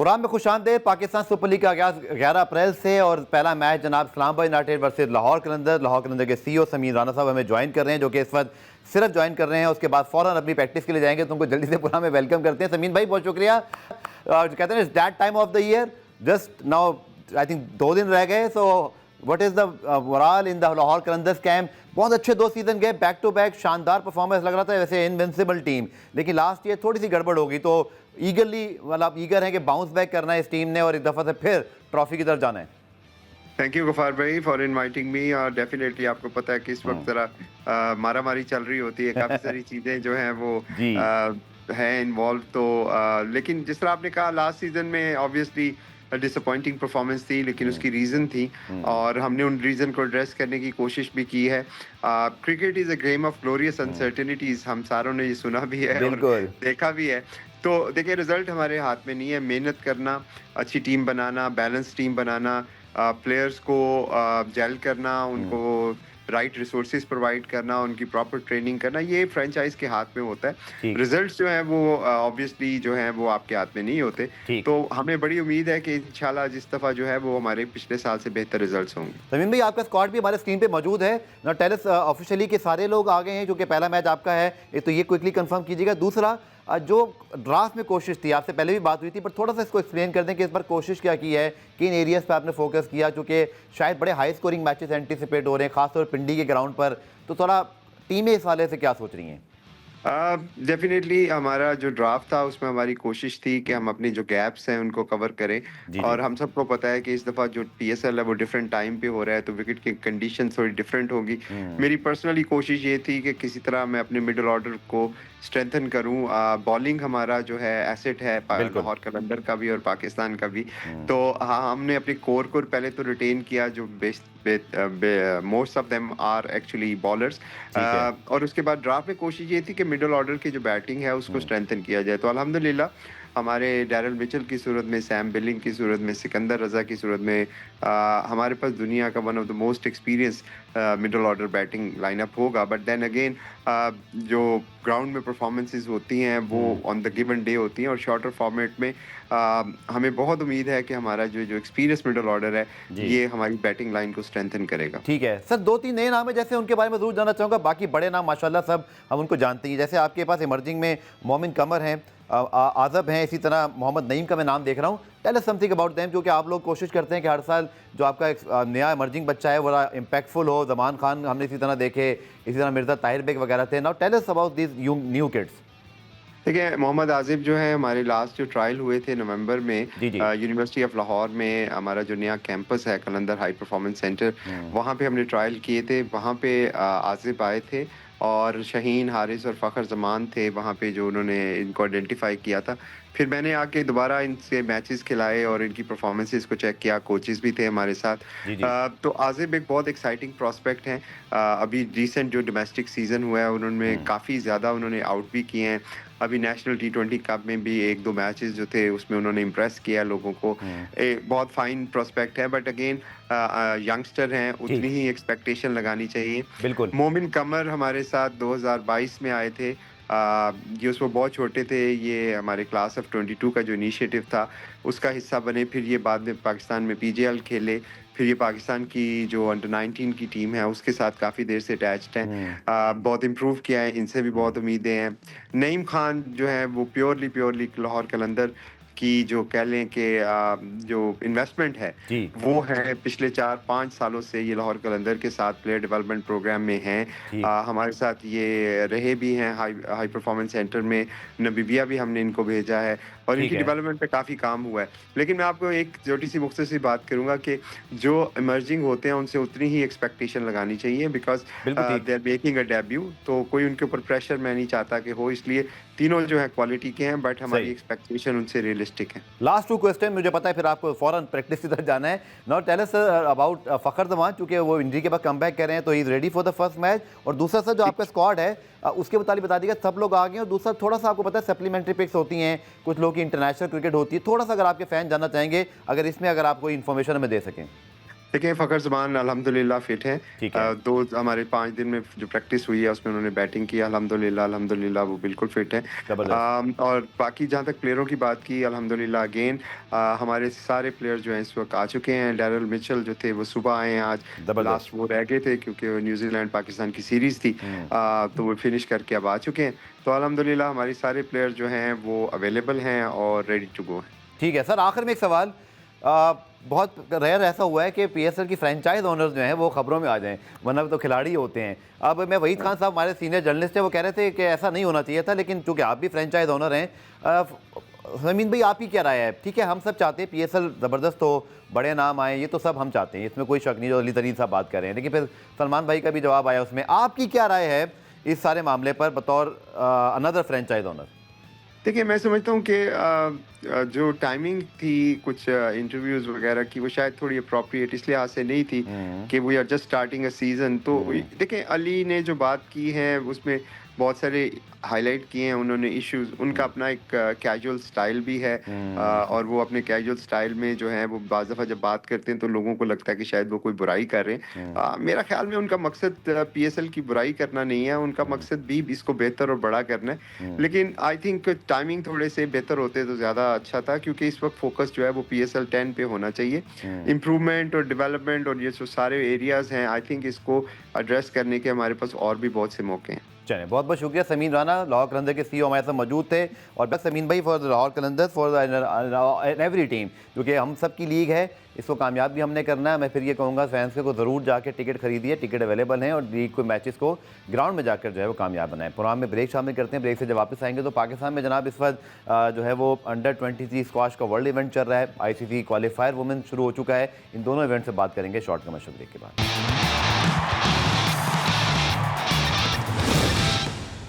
Programme में खुशामदीद। Pakistan super league का आगाज 11 अप्रैल से और पहला मैच जनाब इस्लामाबाद यूनाइटेड वर्सेस लाहौर कलंदर के सीईओ समीर राना साहब हमें ज्वाइन कर रहे हैं, जो कि इस वक्त सिर्फ ज्वाइन कर रहे हैं, उसके बाद फौरन अपनी प्रैक्टिस के लिए जाएंगे। तुमको जल्दी से प्रोग्राम में वेलकम करते हैं। समीन भाई बहुत शुक्रिया। कहते हैं it's that time of the year, just now I think 2 दिन रह गए। So what is the moral in the Lahore Qalandars camp? बहुत अच्छे 2 सीजन गए बैक टू बैक, शानदार परफॉर्मेंस लग रहा था, वैसे इनविंसिबल टीम, लेकिन लास्ट ईयर थोड़ी सी गड़बड़ होगी। तो ईगरली मतलब ईगर है कि बाउंस बैक करना है इस टीम ने और एक दफ़ा से फिर ट्रॉफी की तरफ जाना है। थैंक यू गफार भाई फॉर इनवाइटिंग मी। और डेफिनेटली आपको पता है कि इस वक्त जरा मारा मारी चल रही होती है, काफ़ी सारी चीज़ें जो हैं वो हैं इन्वॉल्व। तो लेकिन जिस तरह आपने कहा लास्ट सीजन में ऑब्वियसली डिसअपॉइंटिंग परफॉर्मेंस थी, लेकिन उसकी रीज़न थी और हमने उन रीज़न को एड्रेस करने की कोशिश भी की है। Cricket is a game of glorious uncertainties, हम सारों ने ये सुना भी है और देखा भी है। तो देखिए रिजल्ट हमारे हाथ में नहीं है, मेहनत करना, अच्छी टीम बनाना, बैलेंस टीम बनाना, प्लेयर्स को जेल करना, उनको राइट रिसोर्सेज प्रोवाइड करना, उनकी प्रॉपर ट्रेनिंग करना, ये फ्रेंचाइज के हाथ में होता है। रिजल्ट्स जो हैं वो ऑब्वियसली जो हैं वो आपके हाथ में नहीं होते। तो हमें बड़ी उम्मीद है कि इंशाल्लाह जिस दफ़ा जो है वो हमारे पिछले साल से बेहतर रिजल्ट्स होंगे। समीन भाई आपका स्क्वाड भी हमारे स्क्रीन पे मौजूद है ना, टेल अस ऑफिशियली के सारे लोग आ गए हैं, जो कि पहला मैच आपका है, तो ये क्विकली कंफर्म कीजिएगा। दूसरा जो ड्राफ्ट में कोशिश थी, आपसे पहले भी बात हुई थी, पर थोड़ा सा इसको एक्सप्लेन कर दें कि इस बार कोशिश क्या की है, किन एरियाज़ पे आपने फोकस किया, क्योंकि शायद बड़े हाई स्कोरिंग मैचेस एंटिसिपेट हो रहे हैं, खासतौर पिंडी के ग्राउंड पर। तो थोड़ा टीमें इस वाले से क्या सोच रही हैं? डेफिनेटली हमारा जो ड्राफ्ट था उसमें हमारी कोशिश थी कि हम अपने जो गैप्स हैं उनको कवर करें। और हम सबको पता है कि इस दफ़ा जो PSL है वो डिफरेंट टाइम पे हो रहा है, तो विकेट की कंडीशन थोड़ी डिफरेंट होगी। मेरी पर्सनली कोशिश ये थी कि किसी तरह मैं अपने मिडिल ऑर्डर को स्ट्रेंथन करूं। बॉलिंग हमारा जो है एसेट है लाहौर कलंदर का भी और पाकिस्तान का भी। तो हाँ, हमने अपने कोर को पहले तो रिटेन किया, जो most of them are actually bowlers. और उसके बाद ड्राफ्ट में कोशिश ये थी कि मिडिल ऑर्डर की जो बैटिंग है उसको स्ट्रेंथन किया जाए। तो अल्हम्दुलिल्लाह हमारे डैरल मिचेल की सूरत में, सैम बिलिंग की सूरत में, सिकंदर रजा की सूरत में हमारे पास दुनिया का one of the most experience middle order batting lineup होगा। बट देन अगेन जो ग्राउंड में परफॉर्मेंसेस होती हैं वो ऑन द गिवन डे होती हैं, और शॉर्टर फॉर्मेट में हमें बहुत उम्मीद है कि हमारा जो एक्सपीरियंस मिडिल ऑर्डर है ये हमारी बैटिंग लाइन को स्ट्रेंथन करेगा। ठीक है सर, 2-3 नए नाम है, जैसे उनके बारे में जरूर जानना चाहूँगा। बाकी बड़े नाम माशाल्लाह सब हम उनको जानते हैं, जैसे आपके पास इमर्जिंग में मोमिन कमर हैं, आज़ब हैं, इसी तरह मोहम्मद नईम का मैं नाम देख रहा हूँ। Tell us something about them, क्योंकि आप लोग कोशिश करते हैं कि हर साल जो आपका एक नया इमर्जिंग बच्चा है वो बड़ा इम्पैक्टफुल हो। जमान खान हमने इसी तरह देखे, इसी तरह मिर्ज़ा ताहिर बेग वगैरह थे। Now tell us about this new kids. देखिए मोहम्मद आजिब जो है, हमारे लास्ट जो ट्रायल हुए थे नवंबर में यूनिवर्सिटी ऑफ लाहौर में, हमारा जो नया कैंपस है कलंदर हाई परफॉर्मेंस सेंटर, वहाँ पे हमने ट्रायल किए थे। वहाँ पे आजिब आए थे और शहीन, हारिस और फ़खर जमान थे वहाँ पे, जो उन्होंने इनको आइडेंटिफाई किया था। फिर मैंने आके दोबारा इनसे मैचेस खिलाए और इनकी परफॉर्मेंसेस को चेक किया, कोचेस भी थे हमारे साथ। तो आजिब एक बहुत एक्साइटिंग प्रॉस्पेक्ट हैं। अभी रिसेंट जो डोमेस्टिक सीज़न हुआ है उन्होंने काफ़ी ज़्यादा उन्होंने आउट भी किए हैं। अभी नेशनल T20 कप में भी 1-2 मैचेस जो थे उसमें उन्होंने इम्प्रेस किया लोगों को। बहुत फाइन प्रोस्पेक्ट है, बट अगेन यंगस्टर हैं, उतनी ही एक्सपेक्टेशन लगानी चाहिए। बिल्कुल। मोमिन कमर हमारे साथ 2022 में आए थे। ये उसमें बहुत छोटे थे, ये हमारे क्लास ऑफ 22 का जो इनिशिएटिव था उसका हिस्सा बने। फिर ये बाद में पाकिस्तान में PGL खेले, फिर ये पाकिस्तान की जो अंडर 19 की टीम है उसके साथ काफ़ी देर से अटैच्ड हैं। बहुत इम्प्रूव किया है, इनसे भी बहुत उम्मीदें हैं। नईम खान जो है वो प्योरली लाहौर कलंदर की जो कह लें कि जो इन्वेस्टमेंट है वो है पिछले 4-5 सालों से ये लाहौर कलंदर के साथ प्लेयर डेवलपमेंट प्रोग्राम में हैं। हमारे साथ ये रहे भी हैं हाई परफॉर्मेंस सेंटर में। नबीबिया भी हमने इनको भेजा है और इनकी डेवलपमेंट पे काफ़ी काम हुआ है। लेकिन मैं आपको एक छोटी सी मुख्तसर बात करूंगा कि जो इमर्जिंग होते हैं उनसे उतनी ही एक्सपेक्टेशन लगानी चाहिए, because they are making a debut. तो कोई उनके ऊपर प्रेशर मैं नहीं चाहता कि हो, इसलिए तीनों जो है क्वालिटी के हैं, बट हमारी एक्सपेक्टेशन उनसे रियलिस्टिक है। लास्ट 2 क्वेश्चन, मुझे पता है फिर आपको फौरन प्रैक्टिस की तरफ जाना है। Now tell us about Fakhar Zaman, क्योंकि वो इंजरी के बाद कमबैक कर रहे हैं, तो he is ready for the first match. और दूसरा सर जो आपका स्क्वाड है उसके मुताबिक बता दीजिएगा, सब लोग आ गए। और दूसरा थोड़ा सा आपको पता है सप्लीमेंट्री पिक्स होती हैं, कुछ लोगों की इंटरनेशनल क्रिकेट होती है, थोड़ा सा अगर आपके फैन जानना चाहेंगे, अगर इसमें अगर आप कोई इन्फॉर्मेशन हमें दे सकें। देखिए फ़खर ज़मान अल्हम्दुलिल्लाह फ़िट हैं। ठीक है। 2 हमारे 5 दिन में जो प्रैक्टिस हुई है उसमें उन्होंने बैटिंग की अल्हम्दुलिल्लाह वो बिल्कुल फ़िट हैं। ज़बरदस्त। और बाकी जहाँ तक प्लेयरों की बात की अल्हम्दुलिल्लाह अगेन हमारे सारे प्लेयर जो हैं इस वक़्त आ चुके हैं। डैरिल मिचेल जो थे वो सुबह आए हैं आज, ज़बरदस्त। लास्ट वो रह गए थे क्योंकि न्यूज़ीलैंड पाकिस्तान की सीरीज़ थी। हुँ। तो वो फ़िनिश करके अब आ चुके हैं। तो अल्हम्दुलिल्लाह हमारे सारे प्लेयर जो हैं वो अवेलेबल हैं और रेडी टू गो हैं। ठीक है सर, आखिर में एक सवाल। बहुत रेयर ऐसा हुआ है कि पीएसएल की फ्रेंचाइज ओनर्स जो हैं वो खबरों में आ जाएं, वरना तो खिलाड़ी होते हैं। अब मैं वहीद खान साहब हमारे सीनियर जर्नलिस्ट हैं, वो कह रहे थे कि ऐसा नहीं होना चाहिए था, लेकिन चूंकि आप भी फ्रेंचाइज ओनर हैं, ज़मीन भाई आपकी क्या राय है? ठीक है, हम सब चाहते हैं पीएसएल ज़बरदस्त हो, बड़े नाम आए, ये तो सब हम चाहते हैं, इसमें कोई शक नहीं, जो अली तरीन साहब बात कर रहे हैं, लेकिन फिर सलमान भाई का भी जवाब आया उसमें। आपकी क्या राय है इस सारे मामले पर बतौर अनदर फ्रेंचाइज ओनर? देखिए, मैं समझता हूँ कि जो टाइमिंग थी कुछ इंटरव्यूज़ वगैरह की वो शायद थोड़ी एप्रोप्रिएट इस लिहाज से नहीं थी कि we are just starting a season. तो देखिए, अली ने जो बात की है उसमें बहुत सारे हाइलाइट किए हैं उन्होंने इश्यूज़। उनका अपना एक कैजुअल स्टाइल भी है और वो अपने कैजुअल स्टाइल में जो है वो बाज़ दफ़ा जब बात करते हैं तो लोगों को लगता है कि शायद वो कोई बुराई कर रहे हैं। मेरा ख़्याल में उनका मकसद पीएसएल की बुराई करना नहीं है, उनका मकसद भी इसको बेहतर और बड़ा करना है। लेकिन आई थिंक टाइमिंग थोड़े से बेहतर होते तो ज़्यादा अच्छा था क्योंकि इस वक्त फोकस जो है वो पीएसएल 10 पे होना चाहिए। इम्प्रूवमेंट और डेवलपमेंट और ये जो सारे एरियाज़ हैं आई थिंक इसको एड्रेस करने के हमारे पास और भी बहुत से मौके हैं। चलें, बहुत बहुत शुक्रिया समीन राना, लाहौर कलंदर के सीईओ हमारे साथ मौजूद थे। और बस समीन भाई for Lahore Qalandar for every team, क्योंकि हम सब की लीग है, इसको कामयाब भी हमने करना है। मैं फिर ये कहूँगा फैंस को ज़रूर जाके टिकट खरीदिए, टिकट अवेलेबल हैं और लीग को मैचेस को ग्राउंड में जाकर जो है वो कामयाब बनाएं। प्रोग्राम में ब्रेक शामिल करते हैं, ब्रेक से जब वापस आएंगे तो पाकिस्तान में जनाब इस वक्त जो है वो अंडर 23 स्क्वाश का वर्ल्ड इवेंट चल रहा है। आईसीसी क्वालिफायर वुमेन शुरू हो चुका है। इन दोनों इवेंट से बात करेंगे शॉर्ट कमर्शियल ब्रेक के बाद।